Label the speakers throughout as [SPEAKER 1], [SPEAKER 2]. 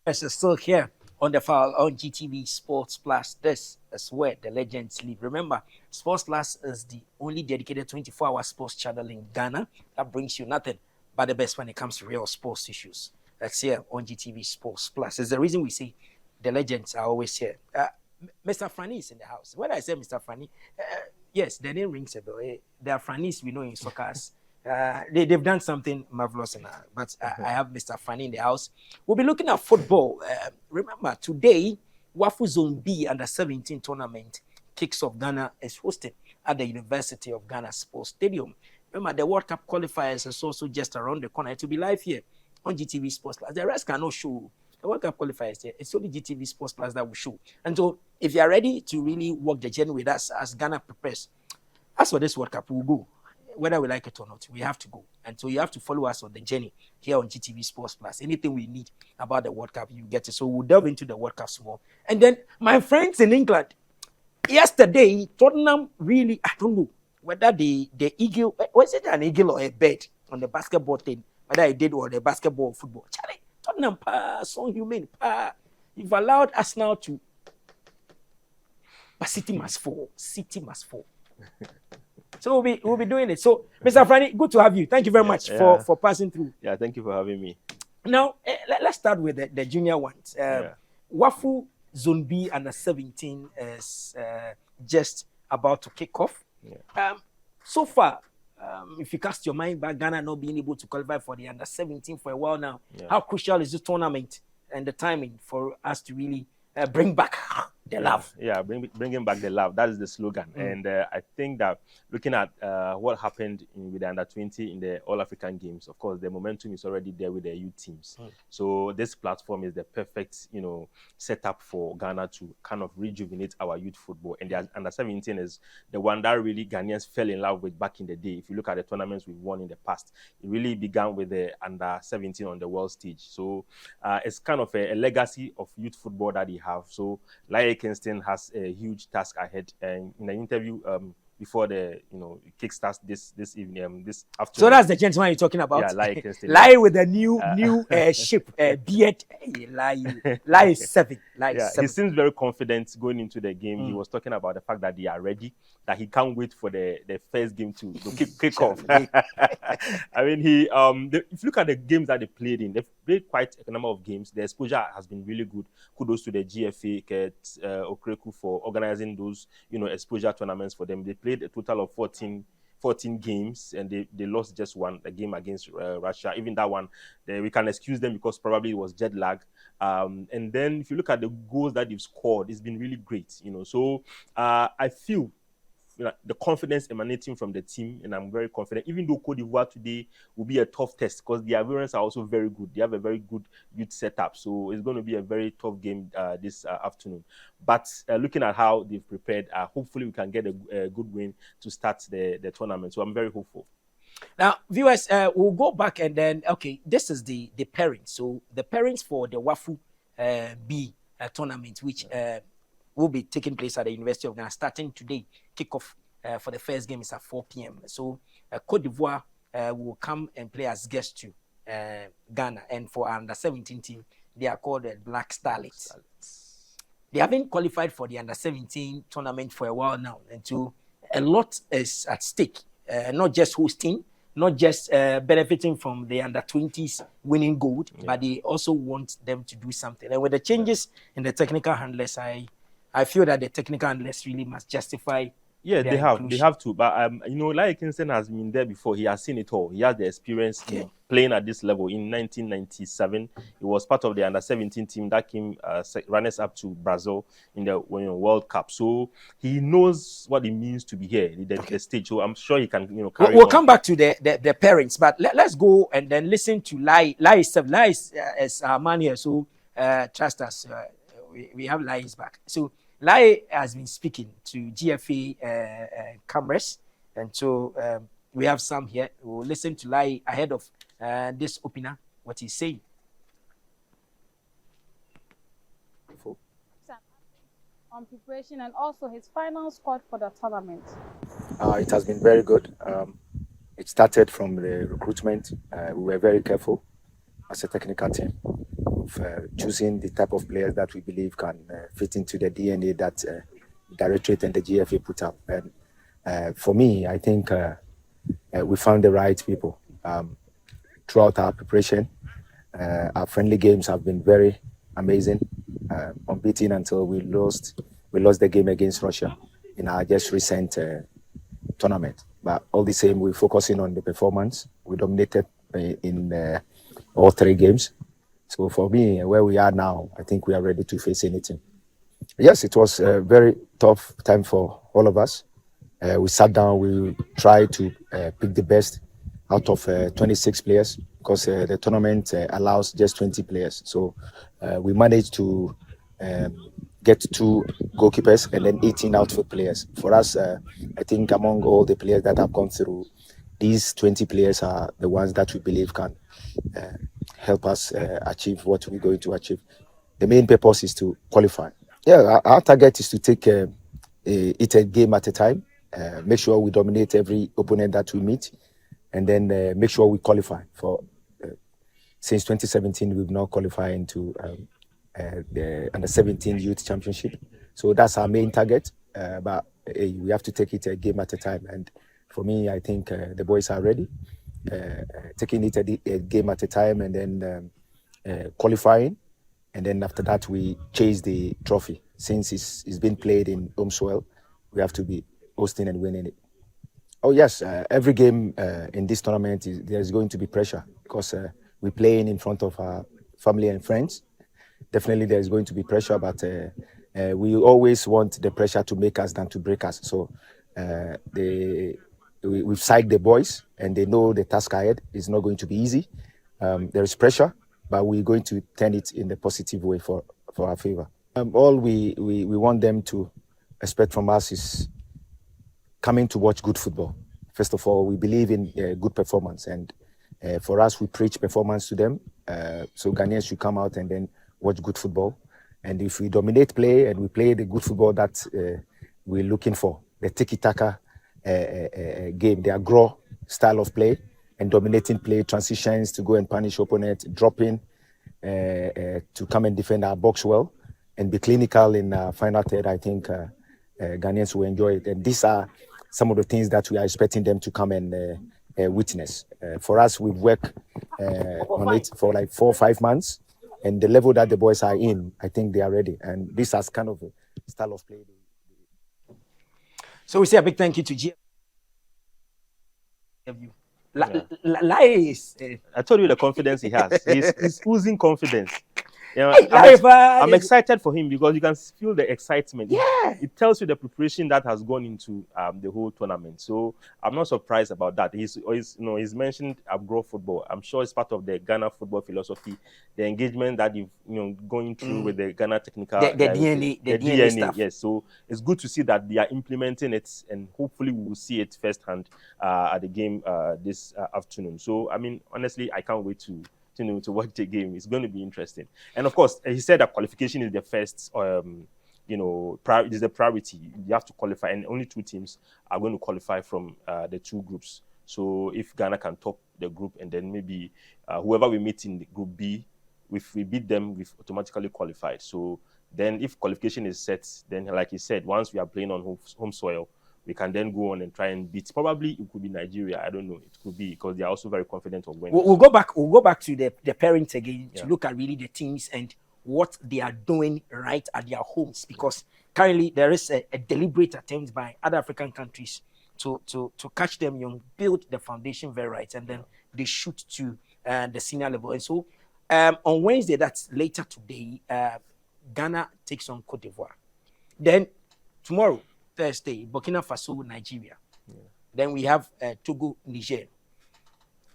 [SPEAKER 1] is still here on the file on GTV Sports Plus. This is where the legends live. Remember, Sports Plus is the only dedicated 24-hour sports channel in Ghana that brings you nothing but the best when it comes to real sports issues. That's here on GTV Sports Plus. It's the reason we say the legends are always here. Mr. Afranie is in the house. When I say Mr. Afranie, yes, the name rings a bell. The Afranies we know in soccer. They've done something marvelous, but I have Mr. Afranie in the house. We'll be looking at football. Remember, today, WAFU Zone B U-17 tournament kicks off. Ghana is hosting at the University of Ghana Sports Stadium. Remember, the World Cup qualifiers is also just around the corner. It will be live here on GTV Sports Plus. The rest cannot show. The World Cup qualifiers here. It's only GTV Sports Plus that will show. And so, if you are ready to really walk the journey with us as Ghana prepares, as for this World Cup, we'll go. Whether we like it or not, we have to go. And so you have to follow us on the journey here on GTV Sports Plus. Anything we need about the World Cup, you get it. So we'll delve into the World Cup some more. And then my friends in England, yesterday, Tottenham really, I don't know whether the eagle, was it an eagle or a bird on the basketball thing, whether I did or the basketball or football. Charlie, Tottenham, so human, you've allowed us now to, but City must fall. City must fall. So we'll be doing it. So, Mr. Afranie, good to have you. Thank you very much for passing through.
[SPEAKER 2] Yeah, thank you for having me.
[SPEAKER 1] Now, let's start with the junior ones. WAFU Zone B U-17 is just about to kick off. So far, if you cast your mind back, Ghana not being able to qualify for the under-17 for a while now. How crucial is this tournament and the timing for us to really bring back the love?
[SPEAKER 2] Bringing back the love. That is the slogan. And I think that looking at what happened with the under-20 in the All-African Games, of course, the momentum is already there with the youth teams. So this platform is the perfect, setup for Ghana to kind of rejuvenate our youth football. And the under-17 is the one that really Ghanaians fell in love with back in the day. If you look at the tournaments we've won in the past, it really began with the under-17 on the world stage. So it's kind of a legacy of youth football that they have. So like Kingston has a huge task ahead, and in the interview before the kickstarts this evening, this afternoon.
[SPEAKER 1] So that's the gentleman you're talking about.
[SPEAKER 2] Yeah, Lai Kingston.
[SPEAKER 1] Lai with the new ship, beard. Lai is 7.
[SPEAKER 2] He seems very confident going into the game. He was talking about the fact that they are ready, that he can't wait for the first game to kick off. I mean, if you look at the games that they played in, they've played quite a number of games. The exposure has been really good. Kudos to the GFA, Okreku, for organizing those, exposure tournaments for them. They played a total of 14 games, and they lost just one, the game against Russia. Even that one, we can excuse them because probably it was jet lag. And then if you look at the goals that they've scored, it's been really great. So I feel the confidence emanating from the team, and I'm very confident, even though Côte d'Ivoire today will be a tough test because the Ivorians are also very good. They have a very good youth setup, so it's going to be a very tough game this afternoon. But looking at how they've prepared, hopefully we can get a good win to start the tournament. So I'm very hopeful.
[SPEAKER 1] Now, viewers, we'll go back and then, this is the parents. So the parents for the WAFU B tournament, which will be taking place at the University of Ghana starting today. Kickoff for the first game is at 4 p.m. So Côte d'Ivoire will come and play as guests to Ghana. And for our under-17 team, they are called the Black Starlets. They haven't qualified for the under-17 tournament for a while now. And so a lot is at stake. Not just hosting, not just benefiting from the under-20s winning gold, but they also want them to do something. And with the changes in the technical handlers, I feel that the technical handlers really must justify.
[SPEAKER 2] Yeah, they have to. But Lai Kingston has been there before. He has seen it all. He has the experience playing at this level. In 1997, he was part of the under-17 team that came runners up to Brazil in the World Cup. So he knows what it means to be here, the stage. So I'm sure he can, carry
[SPEAKER 1] We'll
[SPEAKER 2] on.
[SPEAKER 1] come back to the parents, but let's go and then listen to Lai. Lai is our man here, so trust us. We have Lai's back. So Lai has been speaking to GFA cameras, and so we have some here. We'll listen to Lai ahead of this opener, what he's saying.
[SPEAKER 3] On preparation and also his final squad for the tournament.
[SPEAKER 4] It has been very good. It started from the recruitment. We were very careful. as a technical team of choosing the type of players that we believe can fit into the DNA that the Directorate and the GFA put up. And for me, I think we found the right people throughout our preparation. Our friendly games have been very amazing, unbeaten until we lost the game against Russia in our just recent tournament. But all the same, we're focusing on the performance. We dominated in all 3 games. So for me, where we are now, I think we are ready to face anything. Yes, it was a very tough time for all of us. We sat down, we tried to pick the best out of 26 players because the tournament allows just 20 players. So we managed to get 2 goalkeepers and then 18 outfield players. For us, I think among all the players that have gone through, these 20 players are the ones that we believe can help us achieve what we're going to achieve. The main purpose is to qualify. Yeah, our target is to take it a game at a time, make sure we dominate every opponent that we meet, and then make sure we qualify. For since 2017, we've now qualified into the Under-17 Youth Championship. So that's our main target, but we have to take it a game at a time. And for me, I think the boys are ready, taking it a game at a time, and then qualifying. And then after that, we chase the trophy. Since it's been played in home soil, we have to be hosting and winning it. Oh yes, every game in this tournament, there's going to be pressure because we're playing in front of our family and friends. Definitely there's going to be pressure, but we always want the pressure to make us than to break us. So we've psyched the boys, and they know the task ahead is not going to be easy. There is pressure, but we're going to turn it in a positive way for our favor. All we want them to expect from us is coming to watch good football. First of all, we believe in good performance, and for us, we preach performance to them. So Ghanaians should come out and then watch good football. And if we dominate play and we play the good football that we're looking for, the tiki-taka game, the aggro style of play, and dominating play, transitions to go and punish opponent, dropping to come and defend our box well, and be clinical in final third, I think Ghanaians will enjoy it. And these are some of the things that we are expecting them to come and witness. For us, we've worked on it for like 4 or 5 months, and the level that the boys are in, I think they are ready. And this is kind of a style of play.
[SPEAKER 1] So we say a big thank you to GFU. Lies.
[SPEAKER 2] I told you the confidence he has. He's oozing confidence. You know,
[SPEAKER 1] Hey,
[SPEAKER 2] I'm excited for him because you can feel the excitement.
[SPEAKER 1] Yeah.
[SPEAKER 2] It tells you the preparation that has gone into the whole tournament. So I'm not surprised about that. He's mentioned aggro football. I'm sure it's part of the Ghana football philosophy, the engagement that you've going through with the Ghana technical
[SPEAKER 1] the DNA stuff.
[SPEAKER 2] Yes, so it's good to see that they are implementing it, and hopefully we will see it firsthand at the game this afternoon. So I mean, honestly, I can't wait to watch the game. It's going to be interesting. And of course, he said that qualification is the first, it is the priority. You have to qualify, and only 2 teams are going to qualify from the 2 groups. So if Ghana can top the group, and then maybe whoever we meet in the group B, if we beat them, we've automatically qualified. So then if qualification is set, then like he said, once we are playing on home soil, we can then go on and try and beat. Probably it could be Nigeria. I don't know. It could be because they are also very confident of winning.
[SPEAKER 1] We'll go back to the parents again to look at really the teams and what they are doing right at their homes, because currently there is a deliberate attempt by other African countries to catch them young, build the foundation very right, and then they shoot to the senior level. And so on Wednesday, that's later today, Ghana takes on Cote d'Ivoire. Then tomorrow, Thursday, Burkina Faso, Nigeria. Then we have Togo, Niger.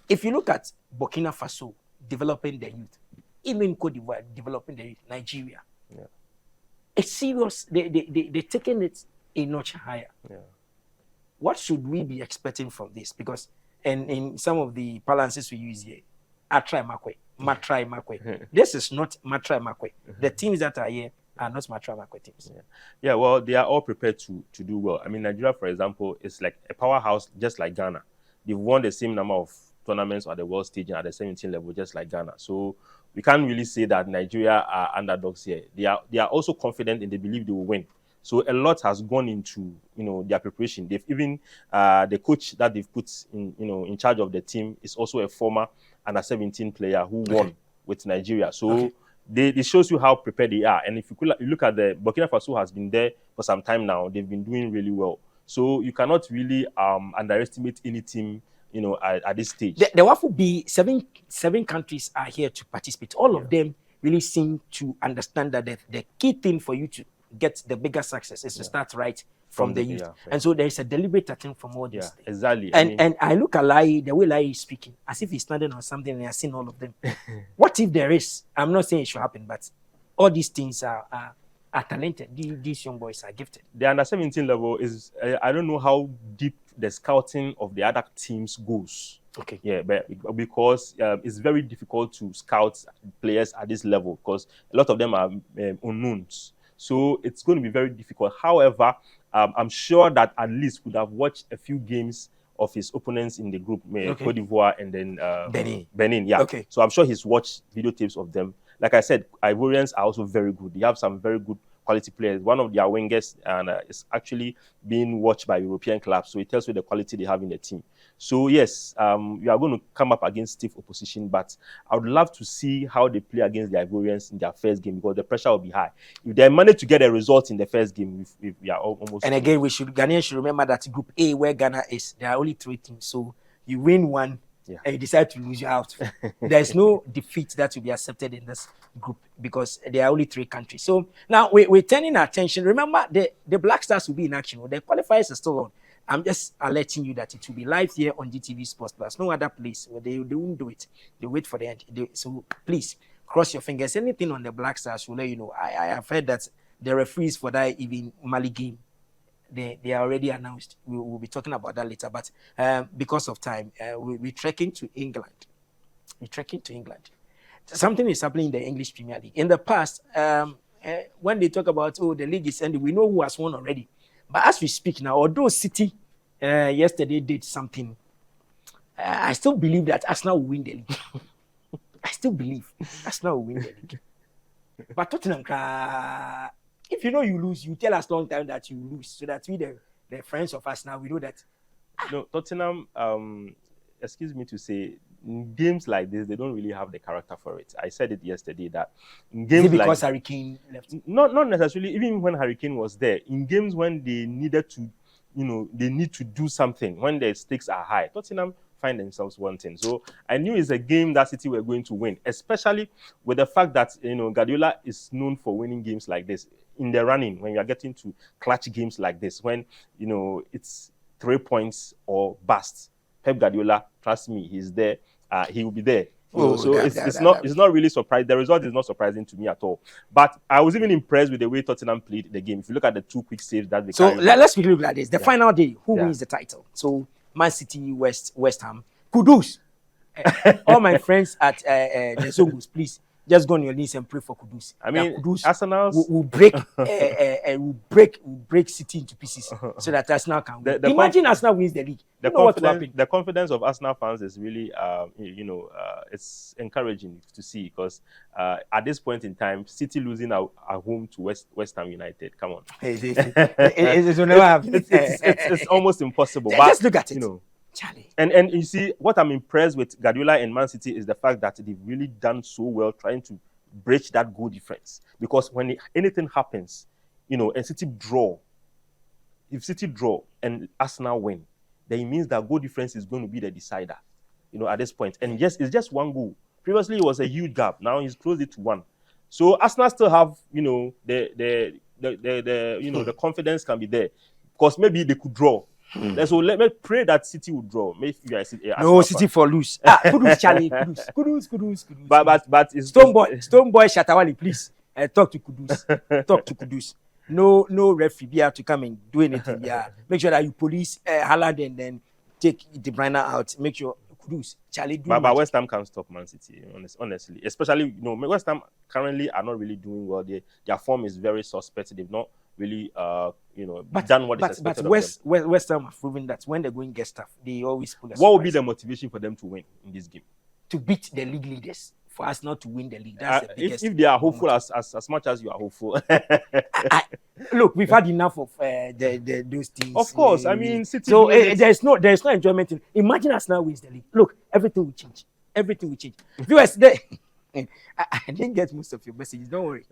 [SPEAKER 1] If you look at Burkina Faso developing the youth, even Cote d'Ivoire developing the youth, Nigeria, it's serious. They're taking it a notch higher. What should we be expecting from this? Because in some of the balances we use here, Atrai Makwe, Matrai Makwe. This is not Matrai Makwe. The teams that are here are not Matrai Makwe teams.
[SPEAKER 2] Yeah, well, they are all prepared to do well. I mean, Nigeria, for example, is like a powerhouse just like Ghana. They've won the same number of tournaments at the world stage and at the 17 level, just like Ghana. So we can't really say that Nigeria are underdogs here. They are also confident and they believe they will win. So a lot has gone into their preparation. They've even the coach that they've put in charge of the team is also a former under-17 player who won with Nigeria. So it shows you how prepared they are. And if you look at the Burkina Faso has been there for some time now. They've been doing really well. So you cannot really underestimate any team at this stage.
[SPEAKER 1] The WAFU B, seven countries are here to participate. All of them really seem to understand that the key thing for you to get the bigger success is to start right from the youth. And so there is a deliberate attempt from all these things.
[SPEAKER 2] Exactly.
[SPEAKER 1] And I look at Lai, the way Lai is speaking, as if he's standing on something and I've seen all of them. What if there is? I'm not saying it should happen, but all these things are talented. These young boys are gifted.
[SPEAKER 2] The under-17 level is, I don't know how deep the scouting of the other teams goes. But because it's very difficult to scout players at this level because a lot of them are unknowns. So it's going to be very difficult. However, I'm sure that at least would have watched a few games of his opponents in the group, Cote d'Ivoire and then Benin. So I'm sure he's watched video tapes of them. Like I said, Ivorians are also very good. They have some very good quality players. One of their wingers is actually being watched by European clubs. So it tells you the quality they have in the team. So yes, we are going to come up against stiff opposition, but I would love to see how they play against the Ivorians in their first game because the pressure will be high. If they manage to get a result in the first game, we are almost.
[SPEAKER 1] And again, Ghanaians should remember that Group A, where Ghana is, there are only 3 teams. So you win one. And you decide to lose, you out. There's no defeat that will be accepted in this group because there are only 3 countries. So now we're turning our attention. Remember, the Black Stars will be in action. The qualifiers are still on. I'm just alerting you that it will be live here on GTV Sports Plus. No other place where they won't do it. They wait for the end. So please cross your fingers. Anything on the Black Stars will let you know. I have heard that the referees for that even Mali game, they are already announced. We'll be talking about that later. But because of time, we're trekking to England. Something is happening in the English Premier League. In the past, when they talk about, the league is ending, we know who has won already. But as we speak now, although City yesterday did something, I still believe that Arsenal will win the league. I still believe Arsenal will win the league. But Tottenham, if you know you lose, you tell us long time that you lose, so that we, the friends of us now, we know that.
[SPEAKER 2] No, Tottenham, excuse me to say, in games like this, they don't really have the character for it. I said it yesterday that in games
[SPEAKER 1] because Harry Kane left?
[SPEAKER 2] Not necessarily. Even when Harry Kane was there, in games when they needed to, they need to do something, when the stakes are high, Tottenham find themselves wanting. So I knew it's a game that City were going to win, especially with the fact that Guardiola is known for winning games like this. In the running, when you are getting to clutch games like this, when it's 3 points or bust, Pep Guardiola, trust me, he's there. He will be there. It's not really surprising. The result is not surprising to me at all. But I was even impressed with the way Tottenham played the game. If you look at the 2 quick saves that they carried.
[SPEAKER 1] So let's look at this. The final day, who wins the title? So Man City, West Ham. Kudus. All my friends at the Zongus, please just go on your knees and pray for Kudus.
[SPEAKER 2] I mean,
[SPEAKER 1] Kudus
[SPEAKER 2] Arsenal
[SPEAKER 1] will break City into pieces so that Arsenal can win. Imagine Arsenal wins the league.
[SPEAKER 2] The confidence of Arsenal fans is really, it's encouraging to see because at this point in time, City losing at home to West Ham United. Come on, it's almost impossible. But
[SPEAKER 1] just look at it. Charlie.
[SPEAKER 2] And you see, what I'm impressed with Guardiola and Man City is the fact that they've really done so well trying to bridge that goal difference. Because when anything happens, and City draw, if City draw and Arsenal win, then it means that goal difference is going to be the decider, at this point. And yes, it's just 1 goal. Previously, it was a huge gap. Now he's closed it to 1. So Arsenal still have, the confidence can be there because maybe they could draw. So let me pray that City will draw.
[SPEAKER 1] No, City for lose. Kudus, Charlie, Kudus.
[SPEAKER 2] But it's
[SPEAKER 1] Stoneboy Shatawali, please. Talk to Kudus. No referee be able to come and do anything. Yeah, make sure that you police Haaland and then take De Bruyne out. Make sure Kudus, Charlie.
[SPEAKER 2] But West Ham can't stop Man City, honestly. Especially West Ham currently are not really doing well. Their form is very suspect. They've not really done what is expected of them.
[SPEAKER 1] West Ham have proven that when they're going get stuff, they always pull us.
[SPEAKER 2] What would be the motivation for them to win in this game?
[SPEAKER 1] To beat the league leaders. For us not to win the league, that's the biggest.
[SPEAKER 2] If they are hopeful as much as you are hopeful.
[SPEAKER 1] Look, we've had enough of those teams.
[SPEAKER 2] Of course, I mean, City.
[SPEAKER 1] So there's no enjoyment in. Imagine us now wins the league. Look, everything will change. Everything will change. Viewers, I didn't get most of your messages. Don't worry.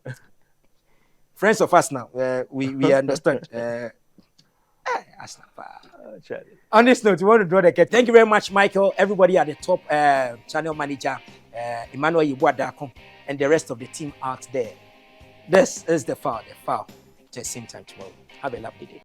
[SPEAKER 1] Friends of us now, we understand. On this note, we want to draw the curtain. Thank you very much, Michael. Everybody at the top, channel manager, Emmanuel Yeboah, and the rest of the team out there. This is the foul. The same time tomorrow. Have a lovely day.